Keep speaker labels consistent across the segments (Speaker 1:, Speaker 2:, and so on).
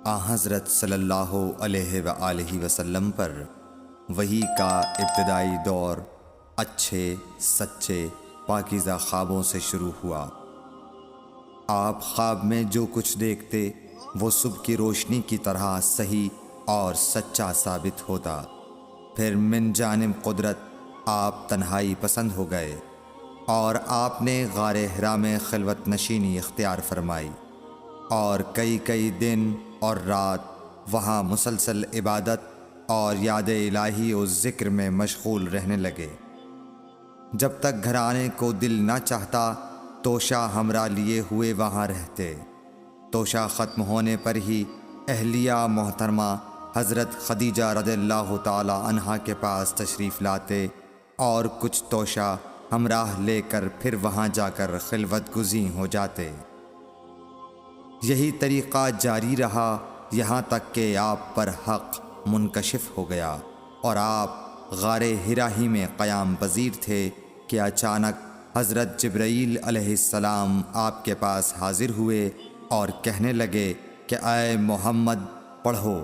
Speaker 1: حضرت صلی اللہ علیہ وآلہ وسلم پر وحی کا ابتدائی دور اچھے سچے پاکیزہ خوابوں سے شروع ہوا۔ آپ خواب میں جو کچھ دیکھتے وہ صبح کی روشنی کی طرح صحیح اور سچا ثابت ہوتا۔ پھر من جانب قدرت آپ تنہائی پسند ہو گئے اور آپ نے غار حرا میں خلوت نشینی اختیار فرمائی اور کئی دن اور رات وہاں مسلسل عبادت اور یاد الہی و ذکر میں مشغول رہنے لگے۔ جب تک گھر آنے کو دل نہ چاہتا توشہ ہمراہ لیے ہوئے وہاں رہتے۔ توشہ ختم ہونے پر ہی اہلیہ محترمہ حضرت خدیجہ رضی اللہ تعالی عنہا کے پاس تشریف لاتے اور کچھ توشہ ہمراہ لے کر پھر وہاں جا کر خلوت گزین ہو جاتے۔ یہی طریقہ جاری رہا یہاں تک کہ آپ پر حق منکشف ہو گیا اور آپ غار حرا ہی میں قیام پذیر تھے کہ اچانک حضرت جبرائیل علیہ السلام آپ کے پاس حاضر ہوئے اور کہنے لگے کہ اے محمد پڑھو۔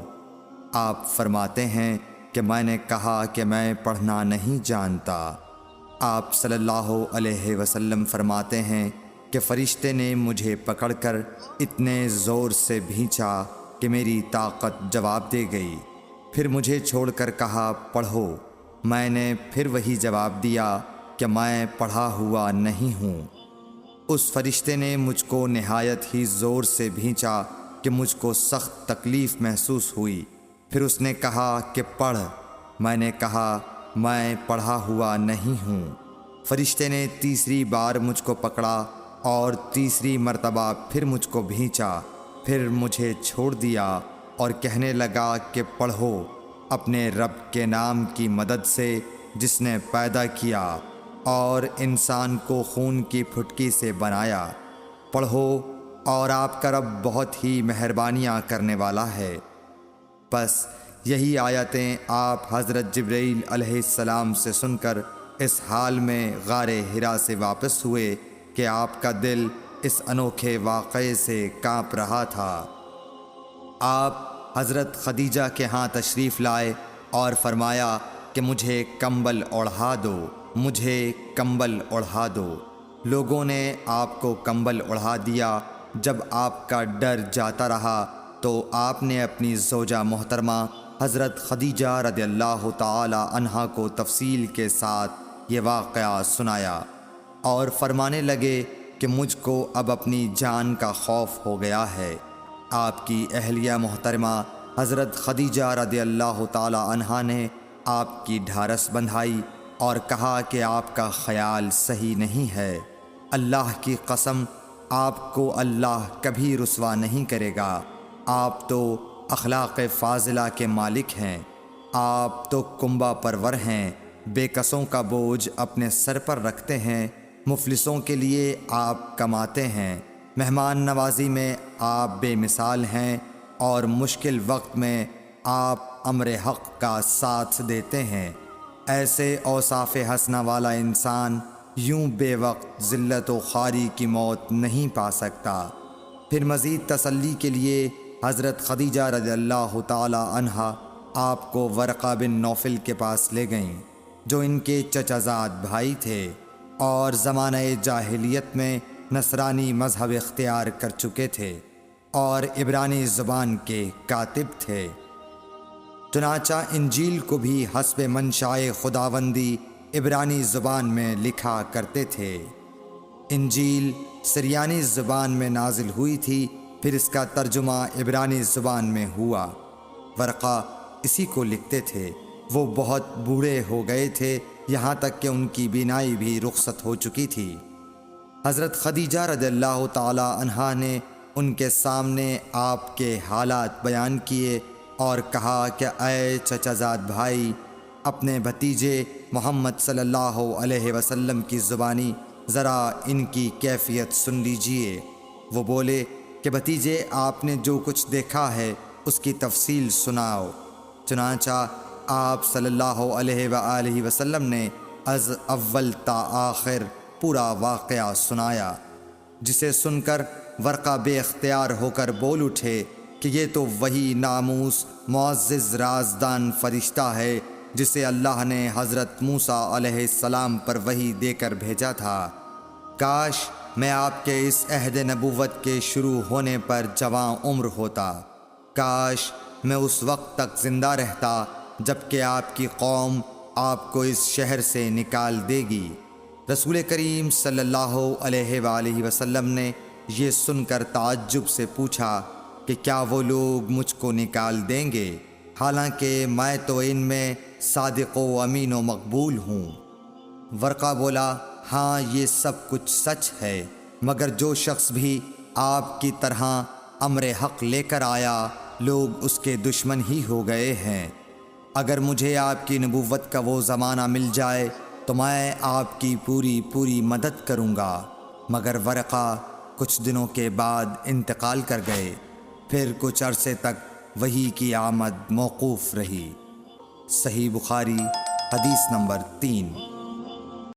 Speaker 1: آپ فرماتے ہیں کہ میں نے کہا کہ میں پڑھنا نہیں جانتا۔ آپ صلی اللہ علیہ وسلم فرماتے ہیں کہ فرشتے نے مجھے پکڑ کر اتنے زور سے بھینچا کہ میری طاقت جواب دے گئی۔ پھر مجھے چھوڑ کر کہا پڑھو۔ میں نے پھر وہی جواب دیا کہ میں پڑھا ہوا نہیں ہوں۔ اس فرشتے نے مجھ کو نہایت ہی زور سے بھینچا کہ مجھ کو سخت تکلیف محسوس ہوئی۔ پھر اس نے کہا کہ پڑھ۔ میں نے کہا میں پڑھا ہوا نہیں ہوں۔ فرشتے نے تیسری بار مجھ کو پکڑا اور تیسری مرتبہ پھر مجھ کو بھینچا۔ پھر مجھے چھوڑ دیا اور کہنے لگا کہ پڑھو اپنے رب کے نام کی مدد سے جس نے پیدا کیا اور انسان کو خون کی پھٹکی سے بنایا۔ پڑھو اور آپ کا رب بہت ہی مہربانیاں کرنے والا ہے۔ بس یہی آیتیں آپ حضرت جبرائیل علیہ السلام سے سن کر اس حال میں غار حرا سے واپس ہوئے کہ آپ کا دل اس انوکھے واقعے سے کانپ رہا تھا۔ آپ حضرت خدیجہ کے ہاں تشریف لائے اور فرمایا کہ مجھے کمبل اوڑھا دو، مجھے کمبل اوڑھا دو۔ لوگوں نے آپ کو کمبل اوڑھا دیا۔ جب آپ کا ڈر جاتا رہا تو آپ نے اپنی زوجہ محترمہ حضرت خدیجہ رضی اللہ تعالی عنہا کو تفصیل کے ساتھ یہ واقعہ سنایا اور فرمانے لگے کہ مجھ کو اب اپنی جان کا خوف ہو گیا ہے۔ آپ کی اہلیہ محترمہ حضرت خدیجہ رضی اللہ تعالی عنہا نے آپ کی ڈھارس بندھائی اور کہا کہ آپ کا خیال صحیح نہیں ہے۔ اللہ کی قسم آپ کو اللہ کبھی رسوا نہیں کرے گا۔ آپ تو اخلاق فاضلہ کے مالک ہیں۔ آپ تو کنبہ پرور ہیں، بے کسوں کا بوجھ اپنے سر پر رکھتے ہیں، مفلسوں کے لیے آپ کماتے ہیں، مہمان نوازی میں آپ بے مثال ہیں اور مشکل وقت میں آپ امر حق کا ساتھ دیتے ہیں۔ ایسے اوصاف حسنہ والا انسان یوں بے وقت ذلت و خواری کی موت نہیں پا سکتا۔ پھر مزید تسلی کے لیے حضرت خدیجہ رضی اللہ تعالی عنہا آپ کو ورقہ بن نوفل کے پاس لے گئیں جو ان کے چچا زاد بھائی تھے اور زمانہ جاہلیت میں نصرانی مذہب اختیار کر چکے تھے اور عبرانی زبان کے کاتب تھے۔ چنانچہ انجیل کو بھی حسب منشائے خداوندی عبرانی زبان میں لکھا کرتے تھے۔ انجیل سریانی زبان میں نازل ہوئی تھی، پھر اس کا ترجمہ عبرانی زبان میں ہوا۔ ورقہ اسی کو لکھتے تھے۔ وہ بہت بوڑھے ہو گئے تھے، یہاں تک کہ ان کی بینائی بھی رخصت ہو چکی تھی۔ حضرت خدیجہ رضی اللہ تعالی عنہا نے ان کے سامنے آپ کے حالات بیان کیے اور کہا کہ اے چچا زاد بھائی، اپنے بھتیجے محمد صلی اللہ علیہ وسلم کی زبانی ذرا ان کی کیفیت سن لیجئے۔ وہ بولے کہ بھتیجے آپ نے جو کچھ دیکھا ہے اس کی تفصیل سناؤ۔ چنانچہ آپ صلی اللہ علیہ وآلہ وسلم نے از اول تا آخر پورا واقعہ سنایا، جسے سن کر ورقہ بے اختیار ہو کر بول اٹھے کہ یہ تو وہی ناموس معزز رازدان فرشتہ ہے جسے اللہ نے حضرت موسیٰ علیہ السلام پر وحی دے کر بھیجا تھا۔ کاش میں آپ کے اس عہد نبوت کے شروع ہونے پر جواں عمر ہوتا، کاش میں اس وقت تک زندہ رہتا جب کہ آپ کی قوم آپ کو اس شہر سے نکال دے گی۔ رسول کریم صلی اللہ علیہ وآلہ وسلم نے یہ سن کر تعجب سے پوچھا کہ کیا وہ لوگ مجھ کو نکال دیں گے، حالانکہ میں تو ان میں صادق و امین و مقبول ہوں۔ ورقہ بولا، ہاں یہ سب کچھ سچ ہے، مگر جو شخص بھی آپ کی طرح امر حق لے کر آیا لوگ اس کے دشمن ہی ہو گئے ہیں۔ اگر مجھے آپ کی نبوت کا وہ زمانہ مل جائے تو میں آپ کی پوری مدد کروں گا۔ مگر ورقہ کچھ دنوں کے بعد انتقال کر گئے، پھر کچھ عرصے تک وحی کی آمد موقوف رہی۔ صحیح بخاری حدیث نمبر 3۔